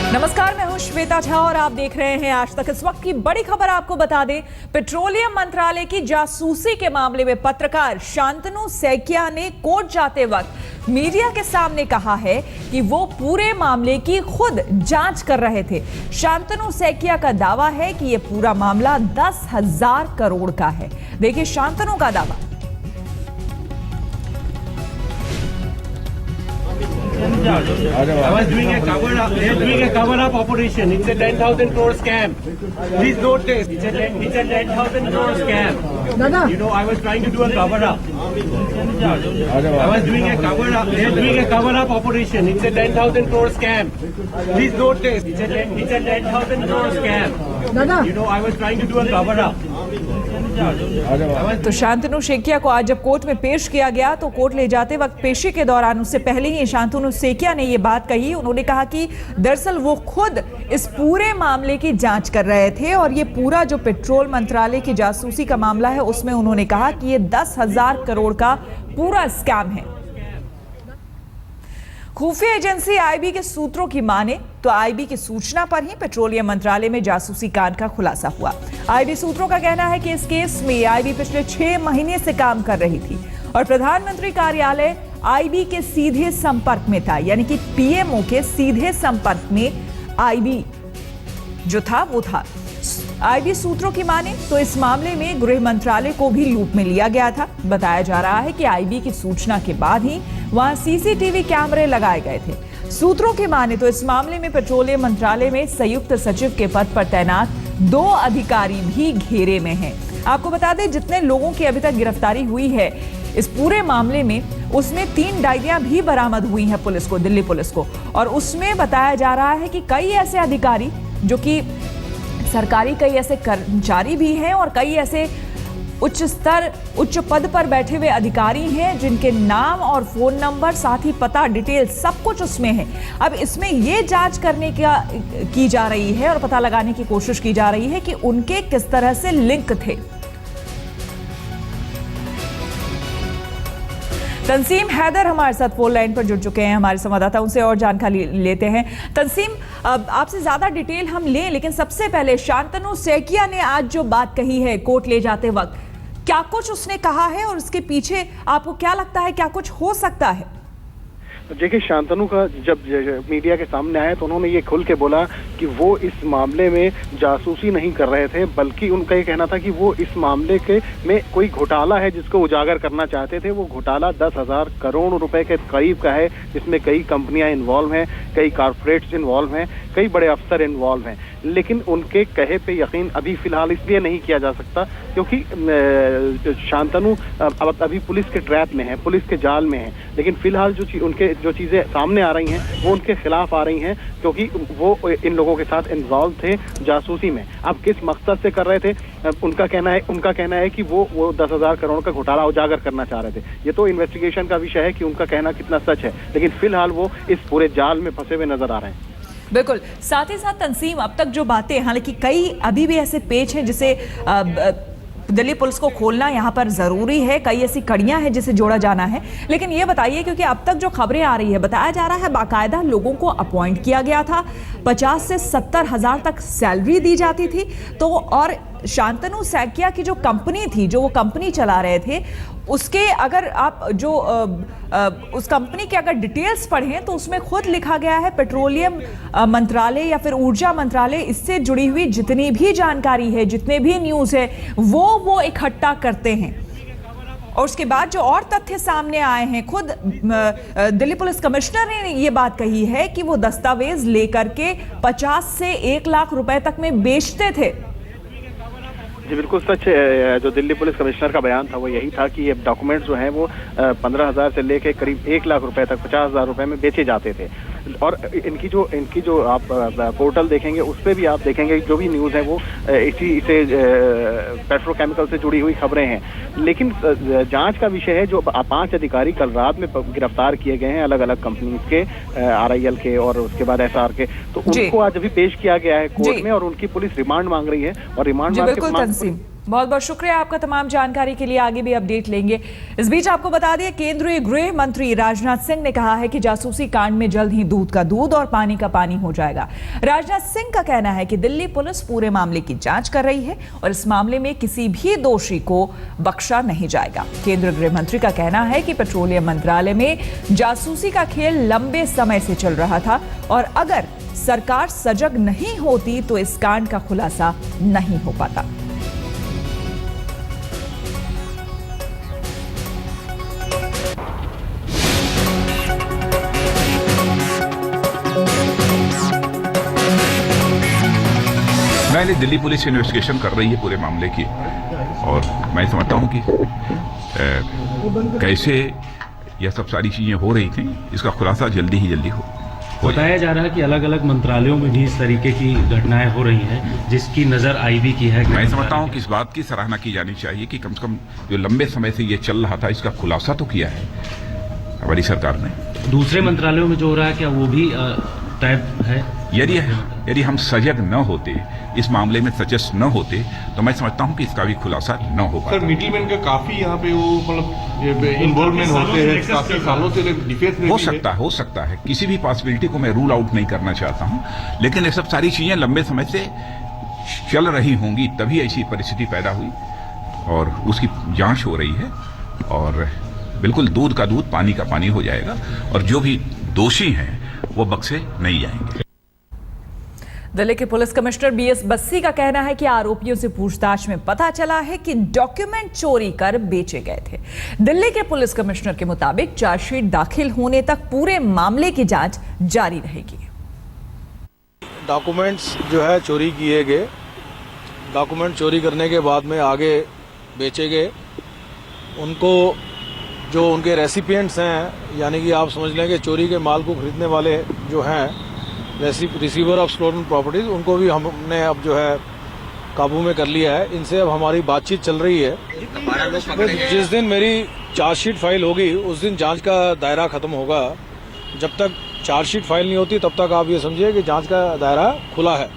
नमस्कार, मैं हूं श्वेता झा और आप देख रहे हैं आज तक। इस वक्त की बड़ी खबर आपको बता दें, पेट्रोलियम मंत्रालय की जासूसी के मामले में पत्रकार शांतनु सैकिया ने कोर्ट जाते वक्त मीडिया के सामने कहा है कि वो पूरे मामले की खुद जांच कर रहे थे। शांतनु सैकिया का दावा है कि ये पूरा मामला 10,000 करोड़ का है। देखिए शांतनु का दावा। I was doing a cover-up. They are doing a cover-up operation. It's a 10,000 crore scam. Please note this. It's a 10,000 crore scam. You know, I was trying to do a cover-up. I was doing a cover-up. They are doing a cover-up operation. It's a 10,000 crore scam. Please note this. It's a 10,000 crore scam. You know, I was trying to do a cover-up. तो शांतनु सैकिया को आज जब court में पेश किया गया तो court ले जाते वक्त पेशी के दौरान उससे पहले ही शांतनु सैकिया ने ये बात कही। उन्होंने कहा कि दरअसल वो खुद इस पूरे मामले की जांच कर रहे थे और ये पूरा जो पेट्रोल मंत्रालय की जासूसी का मामला है उसमें उन्होंने कहा कि ये 10,000 करोड़ का पूरा स्कैम है। खुफिया एजेंसी आईबी के सूत्रों की माने तो आईबी की सूचना पर ही पेट्रोलियम मंत्रालय में जासूसी कांड का खुलासा हुआ। आईबी सूत्रों का कहना है कि इस केस में आईबी पिछले 6 महीने से काम कर रही थी और प्रधानमंत्री कार्यालय आईबी के सीधे संपर्क में था, यानी कि पीएमओ के सीधे संपर्क में आईबी जो था वो था। आईबी सूत्रों की माने तो इस मामले में गृह मंत्रालय को भी लूप में लिया गया था। बताया जा रहा है कि आईबी की सूचना के बाद ही वहां सीसीटीवी कैमरे लगाए गए थे। सूत्रों की माने तो इस मामले में पेट्रोलियम मंत्रालय में संयुक्त सचिव के पद पर तैनात 2 अधिकारी भी घेरे में हैं। आपको बता दें, जितने लोगों की अभी तक गिरफ्तारी हुई है इस पूरे मामले में, उसमें 3 डायरियां भी बरामद हुई हैं पुलिस को, दिल्ली पुलिस को। और उसमें बताया जा रहा है कि कई ऐसे अधिकारी जो कि सरकारी, कई ऐसे कर्मचारी भी हैं और कई ऐसे उच्च पद पर बैठे हुए अधिकारी हैं जिनके नाम और फोन नंबर, साथ ही पता, डिटेल सब कुछ उसमें है। अब इसमें ये जांच करने की जा रही है और पता लगाने की कोशिश की जा रही है कि उनके किस तरह से लिंक थे। तंसीम हैदर हमारे साथ फोन लाइन पर जुड़ चुके हैं, हमारे संवाददाता, उनसे और जानकारी लेते हैं। तंसीम, आपसे ज्यादा डिटेल हम लें, लेकिन सबसे पहले शांतनु सैकिया ने आज जो बात कही है कोर्ट ले जाते वक्त, क्या कुछ उसने कहा है और उसके पीछे आपको क्या लगता है क्या कुछ हो सकता है? देखिए, शांतनु का जब मीडिया के सामने आया तो उन्होंने ये खुल के बोला कि वो इस मामले में जासूसी नहीं कर रहे थे, बल्कि उनका ये कहना था कि वो इस मामले के में कोई घोटाला है जिसको उजागर करना चाहते थे। वो घोटाला 10,000 करोड़ रुपए के करीब का है, जिसमें कई कंपनियां इन्वॉल्व हैं, कई कारपोरेट्स इन्वॉल्व हैं, कई बड़े अफसर इन्वॉल्व हैं। लेकिन उनके कहे पे यकीन अभी फिलहाल इसलिए नहीं किया जा सकता क्योंकि शांतनु अभी पुलिस के ट्रैप में है, पुलिस के जाल में है। लेकिन फिलहाल जो चीजें सामने आ रही हैं वो उनके खिलाफ आ रही हैं, क्योंकि वो इन लोगों के साथ इन्वॉल्व थे जासूसी में। अब किस मकसद से कर रहे थे, उनका कहना है कि वो 10,000 करोड़ का घोटाला उजागर करना चाह रहे थे। ये तो इन्वेस्टिगेशन का विषय है कि उनका कहना कितना सच है, लेकिन फिलहाल वो इस पूरे जाल में फंसे हुए नजर आ रहे हैं। बिल्कुल। साथ ही साथ तंसीम, अब तक जो बातें, हालांकि कई अभी भी ऐसे पेच हैं जिसे दिल्ली पुलिस को खोलना यहाँ पर जरूरी है, कई ऐसी कड़ियां हैं जिसे जोड़ा जाना है। लेकिन ये बताइए, क्योंकि अब तक जो खबरें आ रही है, बताया जा रहा है बाकायदा लोगों को अपॉइंट किया गया था, 50 से 70 हजार तक सैलरी दी जाती थी। तो और शांतनु सैकिया की जो कंपनी थी, जो वो कंपनी चला रहे थे, उसके अगर आप जो उस कंपनी के अगर डिटेल्स पढ़ें तो उसमें खुद लिखा गया है पेट्रोलियम मंत्रालय या फिर ऊर्जा मंत्रालय, इससे जुड़ी हुई जितनी भी जानकारी है, जितने भी न्यूज़ है, वो इकट्ठा करते हैं। और उसके बाद जो और तथ्य सामने आए हैं, खुद दिल्ली पुलिस कमिश्नर ने ये बात कही है कि वो दस्तावेज लेकर के 50 से 1 लाख रुपए तक में बेचते थे। जी बिल्कुल सच है। जो दिल्ली पुलिस कमिश्नर का बयान था वो यही था कि ये डॉक्यूमेंट्स जो हैं वो 15,000 से लेके करीब 1 लाख रुपए तक 50,000 रुपए में बेचे जाते थे। और इनकी जो आप पोर्टल देखेंगे उस पर भी आप देखेंगे जो भी न्यूज़ है वो इसी से पेट्रोकेमिकल से जुड़ी हुई खबरें हैं। लेकिन जांच का विषय है, जो 5 अधिकारी कल रात में गिरफ्तार किए गए हैं अलग अलग कंपनीज के, RIL के और उसके बाद SR के, तो उनको आज अभी पेश किया गया है कोर्ट में और उनकी पुलिस रिमांड मांग रही है। और रिमांड बहुत बहुत शुक्रिया आपका तमाम जानकारी के लिए। आगे भी अपडेट लेंगे। इस बीच आपको बता दें, केंद्रीय गृह मंत्री राजनाथ सिंह ने कहा है कि जासूसी कांड में जल्द ही दूध का दूध और पानी का पानी हो जाएगा। राजनाथ सिंह का कहना है कि दिल्ली पुलिस पूरे मामले की जांच कर रही है और इस मामले में किसी भी दोषी को बख्शा नहीं जाएगा। केंद्रीय गृह मंत्री का कहना है कि पेट्रोलियम मंत्रालय में जासूसी का खेल लंबे समय से चल रहा था और अगर सरकार सजग नहीं होती तो इस कांड का खुलासा नहीं हो पाता। मैंने दिल्ली पुलिस इन्वेस्टिगेशन कर रही है पूरे मामले की और मैं समझता हूं कि कैसे यह सब सारी चीजें हो रही थी, इसका खुलासा जल्दी ही जल्दी हो। बताया जा रहा है कि अलग अलग मंत्रालयों में भी इस तरीके की घटनाएं हो रही हैं जिसकी नजर आईबी की है। मैं समझता हूं कि इस बात की सराहना की जानी चाहिए कि कम से कम जो लंबे समय से ये चल रहा था इसका खुलासा तो किया है हमारी सरकार ने। दूसरे मंत्रालयों में जो हो रहा है क्या वो भी तय है? यदि हम सजग न होते, इस मामले में सचेत न होते, तो मैं समझता हूं कि इसका भी खुलासा न हो पाता। सर, मिडिलमैन का काफी यहाँ पे वो मतलब इन्वॉल्वमेंट होते हैं, काफी सालों से डिफेंस में हो सकता है किसी भी पॉसिबिलिटी को मैं रूल आउट नहीं करना चाहता हूं, लेकिन ये सब सारी चीजें लंबे समय से चल रही होंगी तभी ऐसी परिस्थिति पैदा हुई और उसकी जांच हो रही है और बिल्कुल दूध का दूध पानी का पानी हो जाएगा और जो भी दोषी हैं वो बख्शे नहीं जाएंगे। दिल्ली के पुलिस कमिश्नर बीएस बस्सी का कहना है कि आरोपियों से पूछताछ में पता चला है कि डॉक्यूमेंट चोरी कर बेचे गए थे। दिल्ली के पुलिस कमिश्नर के मुताबिक चार्जशीट दाखिल होने तक पूरे मामले की जांच जारी रहेगी। डॉक्यूमेंट्स जो है चोरी किए गए, डॉक्यूमेंट चोरी करने के बाद में आगे बेचे गए। उनको जो उनके रेसिपिएंट्स हैं, यानी कि आप समझ लें कि चोरी के माल को खरीदने वाले जो हैं रिसीवर ऑफ स्टोलन प्रॉपर्टीज, उनको भी हमने अब जो है काबू में कर लिया है। इनसे अब हमारी बातचीत चल रही है। जिस दिन मेरी चार्जशीट फाइल होगी उस दिन जांच का दायरा खत्म होगा। जब तक चार्जशीट फाइल नहीं होती तब तक आप ये समझिए कि जांच का दायरा खुला है।